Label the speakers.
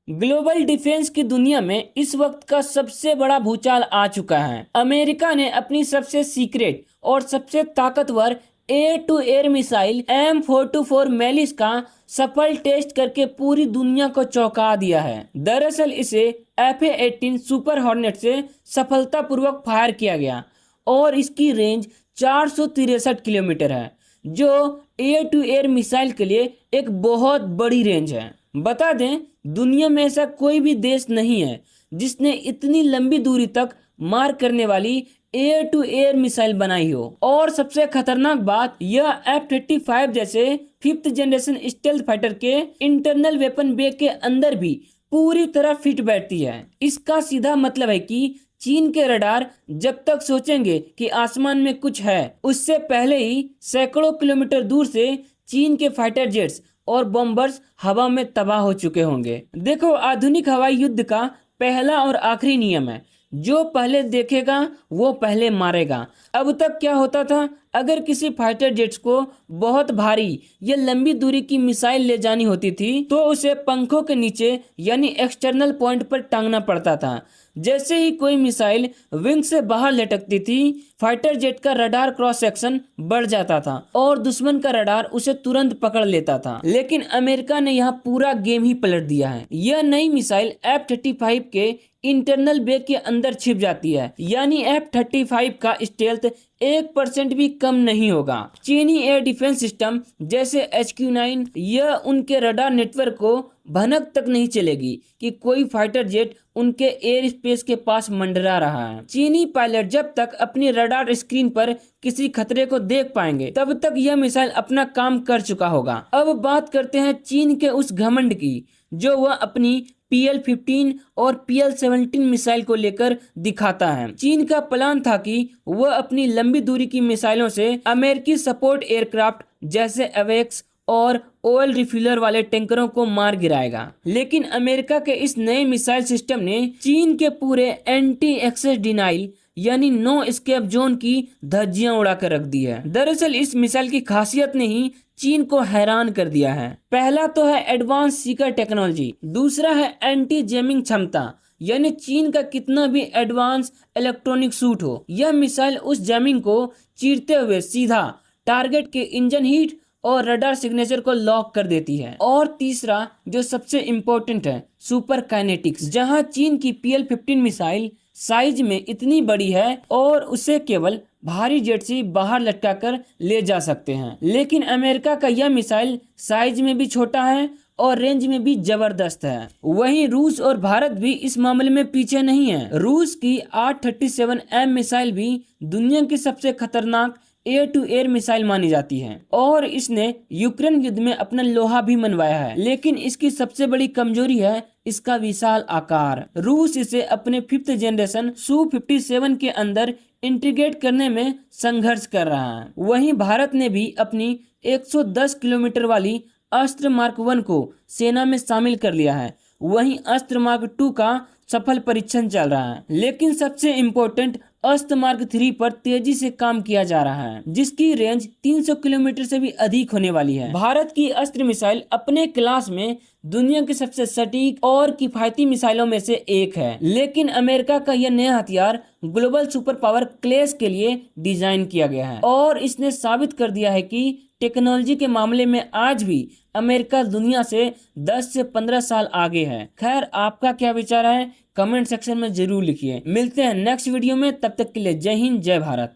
Speaker 1: Global defence की दुनिया में इस वक्त का सबसे बड़ा भूचाल आ चुका है। अमेरिका ने अपनी सबसे सीक्रेट और सबसे ताकतवर air to air missile M424 मेलिस का सफल टेस्ट करके पूरी दुनिया को चौंका दिया है। दरअसल इसे F/A-18 सुपर हॉर्नेट से सफलतापूर्वक फायर किया गया और इसकी रेंज 463 किलोमीटर है, जो एयर टू एयर मिसाइल के लिए एक बहुत बड़ी रेंज है। बता दें, दुनिया में ऐसा कोई भी देश नहीं है जिसने इतनी लंबी दूरी तक मार करने वाली एयर टू एयर मिसाइल बनाई हो। और सबसे खतरनाक बात, यह F-35 जैसे 5th जनरेशन स्टेल्थ फाइटर के इंटरनल वेपन बे के अंदर भी पूरी तरह फिट बैठती है। इसका सीधा मतलब है कि चीन के रडार जब तक सोचेंगे कि आसमान में कुछ है, उससे पहले ही सैकड़ों किलोमीटर दूर से चीन के फाइटर जेट्स और बॉम्बर्स हवा में तबाह हो चुके होंगे। देखो, आधुनिक हवाई युद्ध का पहला और आखिरी नियम है, जो पहले देखेगा वो पहले मारेगा। अब तक क्या होता था, अगर किसी फाइटर जेट्स को बहुत भारी या लंबी दूरी की मिसाइल ले जानी होती थी तो उसे पंखों के नीचे यानी एक्सटर्नल पॉइंट पर टांगना पड़ता था। जैसे ही कोई मिसाइल विंग से बाहर लटकती थी, फाइटर जेट का रडार क्रॉस सेक्शन बढ़ जाता था और दुश्मन का रडार उसे तुरंत पकड़ लेता था। लेकिन अमेरिका ने यहाँ पूरा गेम ही पलट दिया है। यह नई मिसाइल F-35 के इंटरनल बे के अंदर छिप जाती है, यानी F-35 का स्टेल्थ 1% भी कम नहीं होगा। चीनी एयर डिफेंस सिस्टम जैसे HQ-9 यह उनके रडार नेटवर्क को भनक तक नहीं चलेगी कि कोई फाइटर जेट उनके एयर स्पेस के पास मंडरा रहा है। चीनी पायलट जब तक अपनी रडार स्क्रीन पर किसी खतरे को देख पाएंगे, तब तक यह मिसाइल अपना काम कर चुका होगा। अब बात करते हैं चीन के उस घमंड की, जो वह अपनी PL-15 और PL-17 मिसाइल को लेकर दिखाता है। चीन का प्लान था कि वह अपनी लंबी दूरी की मिसाइलों से अमेरिकी सपोर्ट एयरक्राफ्ट जैसे एवेक्स और ऑयल रिफ्यूलर वाले टैंकरों को मार गिराएगा। लेकिन अमेरिका के इस नए मिसाइल सिस्टम ने चीन के पूरे एंटी एक्सेस डिनाइल यानी नो एस्केप जोन की धज्जियां उड़ाकर रख दी है। दरअसल इस मिसाइल की खासियत ने ही चीन को हैरान कर दिया है। पहला तो है एडवांस सीकर टेक्नोलॉजी, दूसरा है एंटी जैमिंग क्षमता, यानी चीन का कितना भी एडवांस इलेक्ट्रॉनिक सूट हो, यह मिसाइल उस जैमिंग को चीरते हुए सीधा टारगेट के इंजन हीट और रडार सिग्नेचर को लॉक कर देती है। और तीसरा जो सबसे इम्पोर्टेंट है, सुपर काइनेटिक्स, जहां चीन की PL-15 मिसाइल साइज में इतनी बड़ी है और उसे केवल भारी जेट से बाहर लटका कर ले जा सकते हैं। लेकिन अमेरिका का यह मिसाइल साइज में भी छोटा है और रेंज में भी जबरदस्त है। वहीं रूस और भारत भी इस मामले में पीछे नहीं है। रूस की 837M मिसाइल भी दुनिया की सबसे खतरनाक एयर टू एयर मिसाइल मानी जाती है और इसने यूक्रेन युद्ध में अपना लोहा भी मनवाया है। लेकिन इसकी सबसे बड़ी कमजोरी है इसका विशाल आकार। रूस इसे अपने 5th जनरेशन Su-57 के अंदर इंटीग्रेट करने में संघर्ष कर रहा है। वहीं भारत ने भी अपनी 110 किलोमीटर वाली अस्त्र मार्क 1 को सेना में शामिल कर लिया है। वहीं अस्त्र मार्क 2 का सफल परीक्षण चल रहा है। लेकिन सबसे इम्पोर्टेंट, अस्त्र मार्क 3 पर तेजी से काम किया जा रहा है, जिसकी रेंज 300 किलोमीटर से भी अधिक होने वाली है। भारत की अस्त्र मिसाइल अपने क्लास में दुनिया की सबसे सटीक और किफायती मिसाइलों में से एक है। लेकिन अमेरिका का यह नया हथियार ग्लोबल सुपर पावर क्लैश के लिए डिजाइन किया गया है और इसने साबित कर दिया है कि टेक्नोलॉजी के मामले में आज भी अमेरिका दुनिया से 10 से 15 साल आगे है। खैर, आपका क्या विचार है कमेंट सेक्शन में जरूर लिखिए। मिलते हैं नेक्स्ट वीडियो में, तब तक के लिए जय हिंद जय भारत।